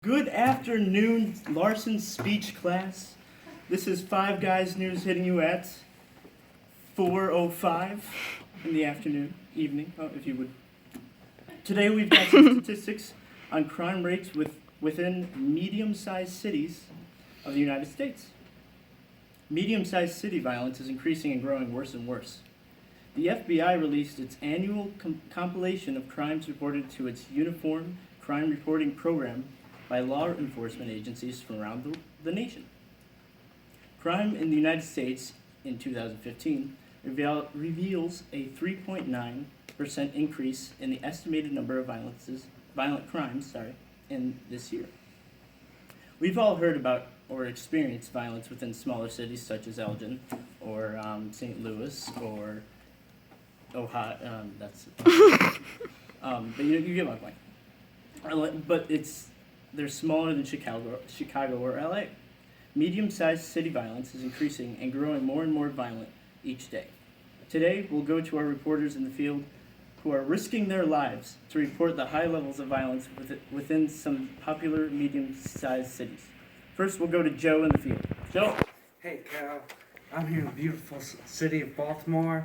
Good afternoon, Larson speech class. This is Five Guys News hitting you at 4:05 in the afternoon, evening, if you would. Today we've got some statistics on crime rates within medium-sized cities of the United States. Medium-sized city violence is increasing and growing worse and worse. The FBI released its annual compilation of crimes reported to its Uniform Crime Reporting Program by law enforcement agencies from around the nation. Crime in the United States in 2015 reveals a 3.9% increase in the estimated number of violent crimes in this year. We've all heard about or experienced violence within smaller cities such as Elgin or St. Louis or Ohio. But you get my point. But they're smaller than Chicago or LA. Medium-sized city violence is increasing and growing more and more violent each day. Today, we'll go to our reporters in the field who are risking their lives to report the high levels of violence within some popular medium-sized cities. First, we'll go to Joe in the field. Joe. Hey, Cal. I'm here in the beautiful city of Baltimore,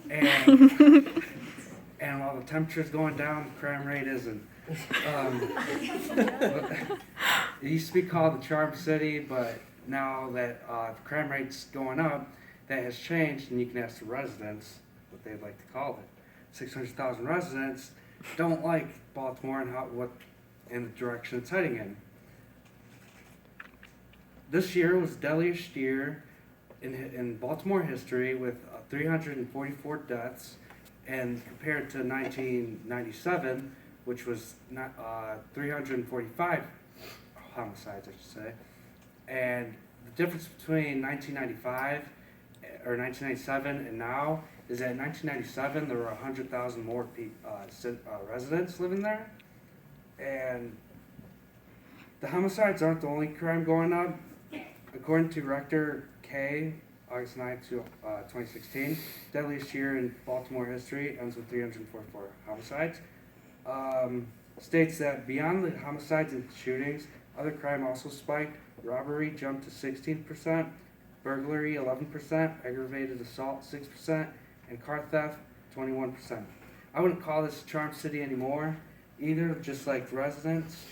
and while the temperature's going down, the crime rate isn't. It used to be called the Charm City, but now that the crime rate's going up, that has changed, and you can ask the residents what they'd like to call it. 600,000 residents don't like Baltimore and the direction it's heading in. This year was the deadliest year in Baltimore history with 344 deaths, and compared to 1997, which was 345 homicides, I should say. And the difference between 1997 and now is that in 1997 there were 100,000 more residents living there, and the homicides aren't the only crime going up. According to Rector K, August 9, 2016, deadliest year in Baltimore history, ends with 344 homicides. States that beyond the homicides and shootings, other crime also spiked. Robbery jumped to 16%, burglary 11%, aggravated assault 6%, and car theft 21%. I wouldn't call this Charm City anymore either, just like residents.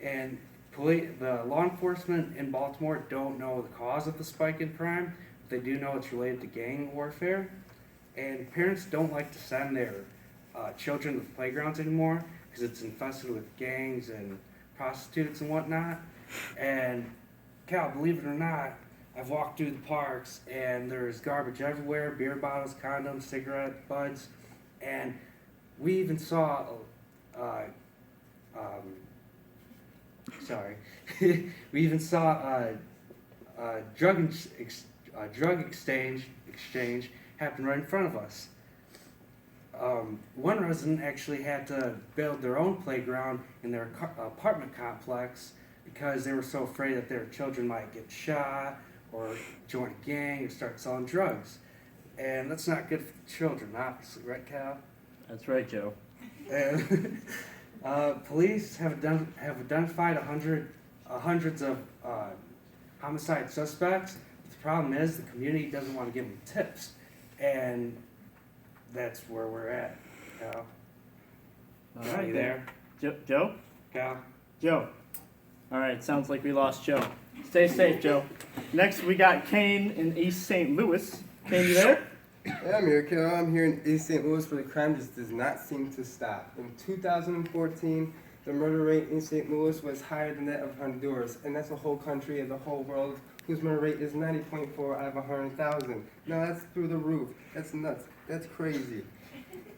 And the law enforcement in Baltimore don't know the cause of the spike in crime, but they do know it's related to gang warfare. And parents don't like to send their children to the playgrounds anymore because it's infested with gangs and prostitutes and whatnot. And Cal, believe it or not, I've walked through the parks and there's garbage everywhere, beer bottles, condoms, cigarette butts, and we even saw we even saw a drug exchange happen right in front of us. One resident actually had to build their own playground in their apartment complex because they were so afraid that their children might get shot or join a gang or start selling drugs. And that's not good for the children, obviously, right, Cal? That's right, Joe. And police have identified hundreds of homicide suspects. But the problem is the community doesn't want to give them tips, and that's where we're at. Cal, All right, you there? Joe? Cal? Joe. All right, sounds like we lost Joe. Stay safe, Joe. Next, we got Kane in East St. Louis. Kane, you there? Yeah, I'm here, Cal. I'm here in East St. Louis where the crime just does not seem to stop. In 2014, the murder rate in St. Louis was higher than that of Honduras, and that's a whole country of the whole world whose murder rate is 90.4 out of 100,000. Now that's through the roof. That's nuts. That's crazy.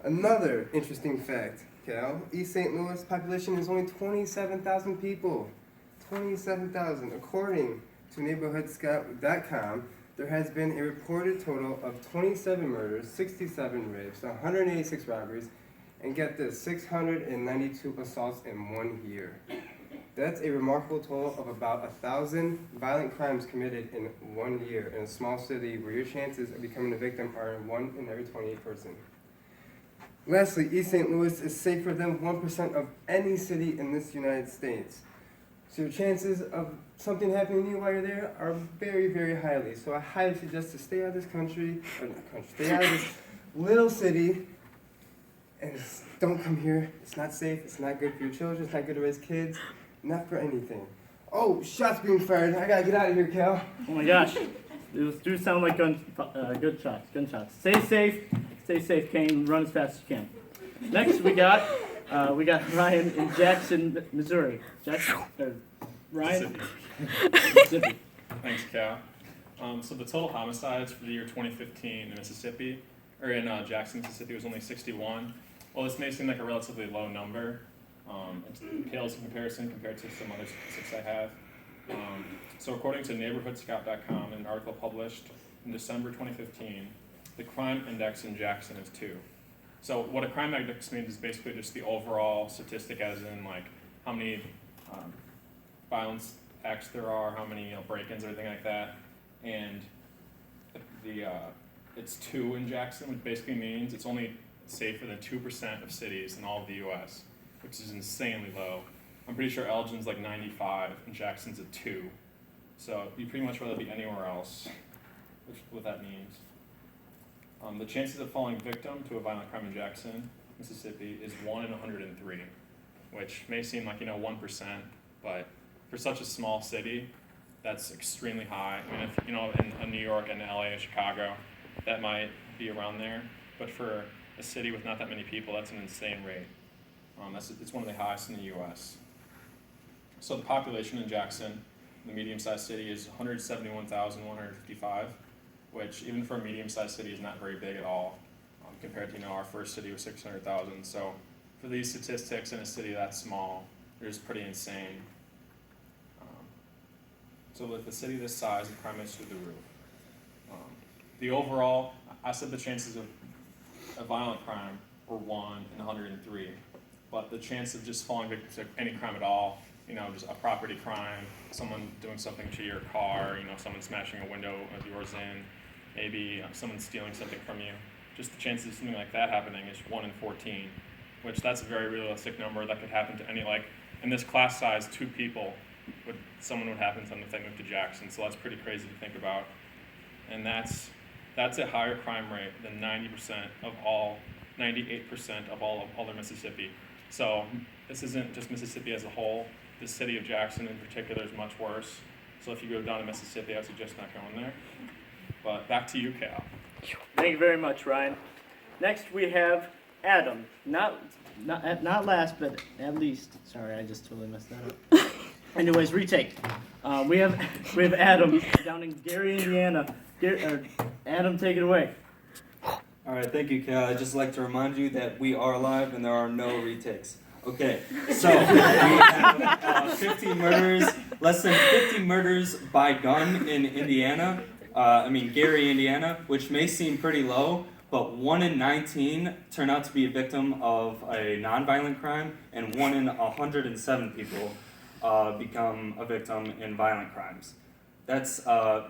Another interesting fact, Cal. East St. Louis population is only 27,000 people. 27,000. According to neighborhoodscout.com, there has been a reported total of 27 murders, 67 rapes, 186 robberies, and get this, 692 assaults in 1 year. That's a remarkable total of about 1,000 violent crimes committed in 1 year in a small city where your chances of becoming a victim are 1 in every 28 person. Lastly, East St. Louis is safer than 1% of any city in this United States. So your chances of something happening to you while you're there are very, very highly. So I highly suggest to stay out of this country, or not country, stay out of this little city, and don't come here. It's not safe, it's not good for your children, it's not good to raise kids, not for anything. Oh, shots being fired. I gotta get out of here, Cal. Oh my gosh, those do sound like gunshots. Stay safe, Kane. Run as fast as you can. Next, we got Ryan in Jackson, Missouri. Ryan. Mississippi. Thanks, Cal. So the total homicides for the year 2015 in Mississippi, or in Jackson, Mississippi, was only 61. Well, this may seem like a relatively low number. It pales in comparison compared to some other statistics I have. So according to NeighborhoodScout.com, an article published in December 2015, the crime index in Jackson is 2. So what a crime index means is basically just the overall statistic, as in like how many violence acts there are, how many break-ins, everything like that, and it's 2 in Jackson, which basically means it's only safer than 2% of cities in all of the U.S., which is insanely low. I'm pretty sure Elgin's like 95 and Jackson's at 2. So you'd pretty much rather be anywhere else, which is what that means. The chances of falling victim to a violent crime in Jackson, Mississippi, is 1 in 103, which may seem like 1%, but for such a small city, that's extremely high. I mean, if in New York and LA and Chicago, that might be around there, but for a city with not that many people, that's an insane rate. It's one of the highest in the U.S. So the population in Jackson, the medium-sized city, is 171,155, which even for a medium-sized city is not very big at all, compared to our first city was 600,000. So for these statistics in a city that small, they're just pretty insane. So with a city this size, the crime is through the roof. The overall, I said the chances of a violent crime were 1 in 103, but the chance of just falling victim to any crime at all, just a property crime, someone doing something to your car, someone smashing a window of yours in, maybe someone stealing something from you, just the chances of something like that happening is 1 in 14, which that's a very realistic number that could happen to any, in this class size, 2 people, someone would happen to them if they moved to Jackson, so that's pretty crazy to think about. And that's a higher crime rate than 98% of all of other Mississippi. So this isn't just Mississippi as a whole. The city of Jackson in particular is much worse. So if you go down to Mississippi, I suggest not going there. But back to you, Cal. Thank you very much, Ryan. Next, we have Adam. Not last, but at least. Sorry, I just totally messed that up. Anyways, retake. We have Adam down in Gary, Indiana. Adam, take it away. All right, thank you, Cal. I'd just like to remind you that we are live and there are no retakes. Okay, so we have 15 murders, less than 50 murders by gun in Indiana. Gary, Indiana, which may seem pretty low, but 1 in 19 turn out to be a victim of a nonviolent crime, and 1 in 107 people become a victim in violent crimes. That's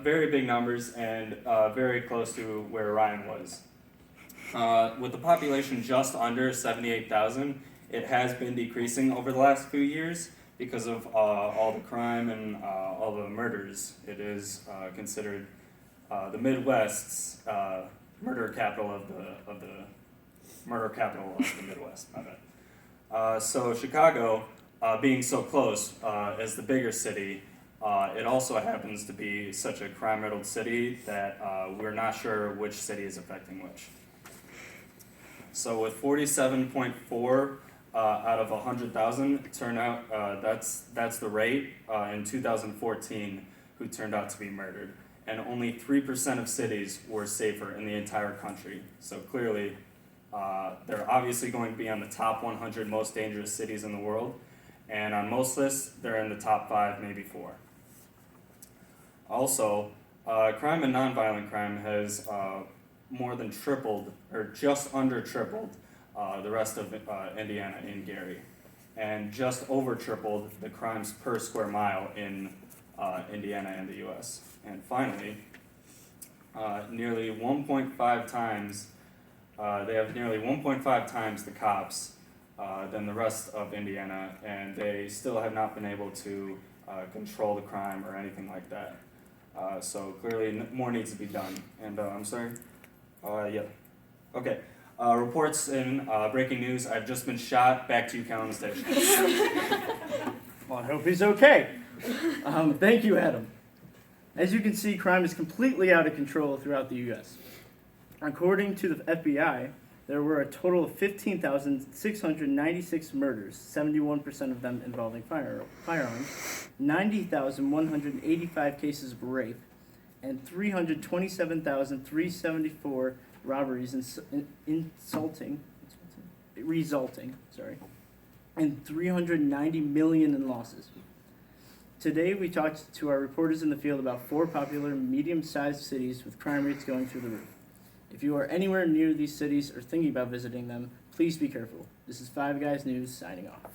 very big numbers and very close to where Ryan was. With the population just under 78,000, it has been decreasing over the last few years because of all the crime and all the murders. It is considered the Midwest's murder capital of the Midwest. My bad. So Chicago, being so close as the bigger city, it also happens to be such a crime-riddled city that we're not sure which city is affecting which. So with 47.4 out of 100,000 turnout, that's the rate in 2014 who turned out to be murdered. And only 3% of cities were safer in the entire country. So clearly, they're obviously going to be on the top 100 most dangerous cities in the world. And on most lists, they're in the top 5, maybe 4. Also, crime and nonviolent crime has more than tripled, or just under tripled, the rest of Indiana in Gary, and just over tripled the crimes per square mile in Indiana and the U.S. And finally, nearly 1.5 times They have nearly 1.5 times the cops than the rest of Indiana, and they still have not been able to control the crime or anything like that. So clearly more needs to be done. And I'm sorry? Yeah. Okay. Reports in breaking news. I've just been shot. Back to you, Cal, on the station. Well, I hope he's okay. Thank you, Adam. As you can see, crime is completely out of control throughout the U.S. According to the FBI, there were a total of 15,696 murders, 71% of them involving firearms, 90,185 cases of rape, and 327,374 robberies and 390 million in losses. Today, we talked to our reporters in the field about 4 popular medium-sized cities with crime rates going through the roof. If you are anywhere near these cities or thinking about visiting them, please be careful. This is Five Guys News signing off.